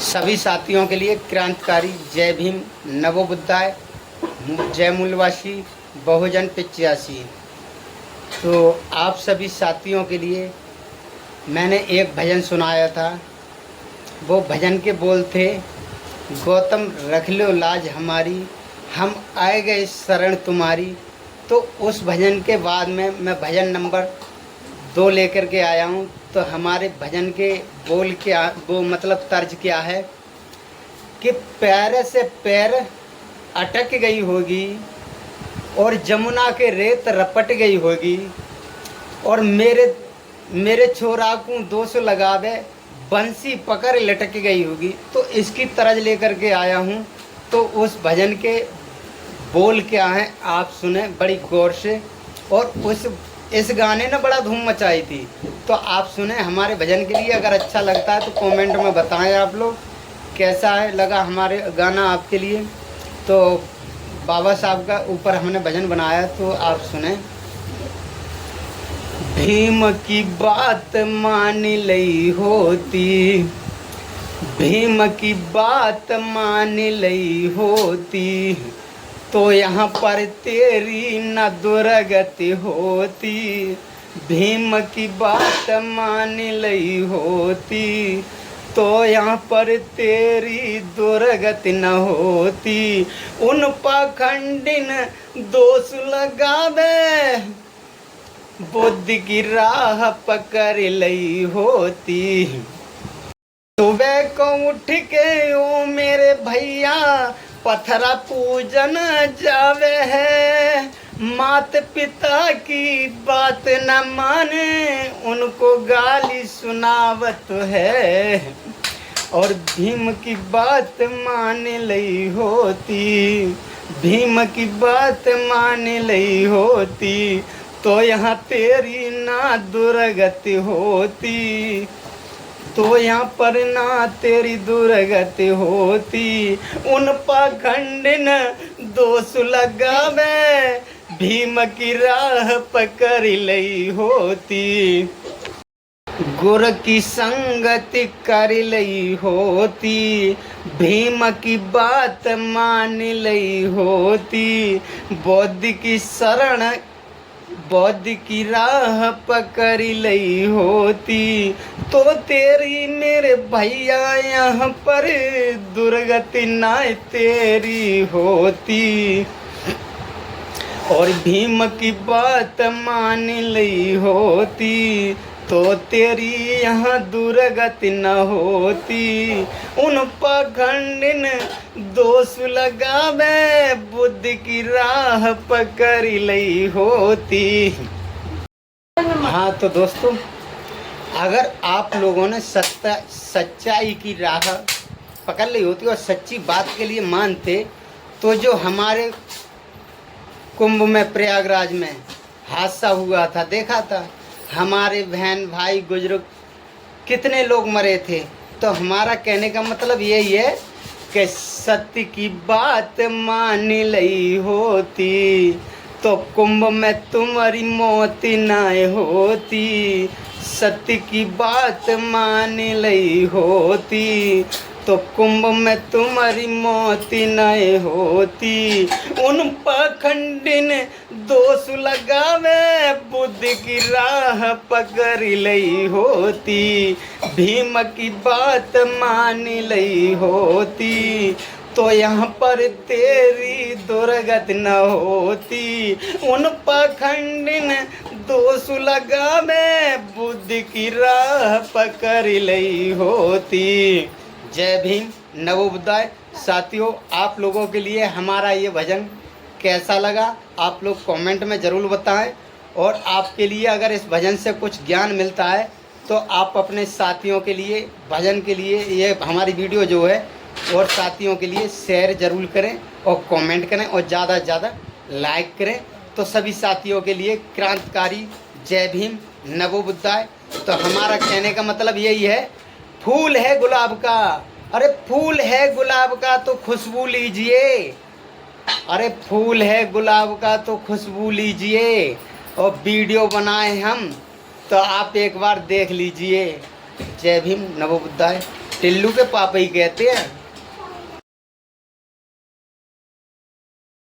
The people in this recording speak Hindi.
सभी साथियों के लिए क्रांतिकारी जय भीम, नवोबुद्धाय, जय मूलवासी, बहुजन 85। तो आप सभी साथियों के लिए मैंने एक भजन सुनाया था। वो भजन के बोल थे, गौतम रख लो लाज हमारी, हम आए गए शरण तुम्हारी। तो उस भजन के बाद में मैं भजन नंबर 2 लेकर के आया हूँ। तो हमारे भजन के बोल क्या, वो मतलब तर्ज क्या है कि पैर से पैर अटक गई होगी और जमुना के रेत रपट गई होगी, और मेरे छोरा को दोष लगावे बंसी पकड़ लटक गई होगी। तो इसकी तरज लेकर के आया हूँ। तो उस भजन के बोल क्या हैं आप सुने बड़ी गौर से। और इस गाने ने बड़ा धूम मचाई थी। तो आप सुने हमारे भजन के लिए। अगर अच्छा लगता है तो कमेंट में बताएं आप लोग कैसा है लगा हमारे गाना आपके लिए। तो बाबा साहब का ऊपर हमने भजन बनाया, तो आप सुने। भीम की बात मान लई होती, भीम की बात मान लई होती, तो यहाँ पर तेरी न दुर्गति होती। भीम की बात मान लई होती, तो यहाँ पर तेरी दुर्गति न होती। उन पाखंडिन दोष लगावे बुद्धि की राह पकड़ लई होती। सुबह को उठ के ओ मेरे भैया पथरा पूजन जावे है, मात पिता की बात न माने उनको गाली सुनावत है। और भीम की बात मान लई होती, भीम की बात मान लई होती, तो यहाँ तेरी ना दुर्गति होती, तो यहाँ पर ना तेरी दुर्गति होती। उन पाखंडिन दोष लगावे भीम की राह पकड़ लई होती। गुर की संगति कर लई होती, भीम की बात मान लई होती। बौद्ध की राह पकड़ लई होती, तो तेरी मेरे भैया यहाँ पर दुर्गति ना तेरी होती। और भीम की बात मान लई होती, तो तेरी यहाँ दुर्गति न होती। उन पाखंडिन दोष लगावे बुद्धि की राह पकड़ लई होती। हाँ तो दोस्तों, अगर आप लोगों ने सच्चाई की राह पकड़ ली होती और सच्ची बात के लिए मानते, तो जो हमारे कुंभ में प्रयागराज में हादसा हुआ था देखा था, हमारे बहन भाई बुजुर्ग कितने लोग मरे थे। तो हमारा कहने का मतलब यही है कि सत्य की बात मान लई होती, तो कुंभ में तुम्हारी मौत ना होती। सत्य की बात मान लई होती, तो कुंभ में तुम्हारी मौत न होती। उन पाखंडिन दोष लगावे बुद्धि की राह पकड़ लई होती। भीम की बात मान लई होती, तो यहाँ पर तेरी दुर्गति न होती। उन पाखंडिन दोष लगावे बुद्धि की राह पकड़ लई होती। जय भीम, नवोबुद्धाय। साथियों, आप लोगों के लिए हमारा ये भजन कैसा लगा आप लोग कमेंट में ज़रूर बताएं। और आपके लिए अगर इस भजन से कुछ ज्ञान मिलता है तो आप अपने साथियों के लिए भजन के लिए ये हमारी वीडियो जो है और साथियों के लिए शेयर ज़रूर करें और कमेंट करें और ज़्यादा से ज़्यादा लाइक करें। तो सभी साथियों के लिए क्रांतिकारी जय भीम, नवोबुद्धाय। तो हमारा कहने का मतलब यही है, फूल है गुलाब का, अरे फूल है गुलाब का तो खुशबू लीजिए। अरे फूल है गुलाब का तो खुशबू लीजिए। और वीडियो बनाए हम, तो आप एक बार देख लीजिए। जय भीम, नवोबुद्धाय। टिल्लू के पापा ही कहते हैं।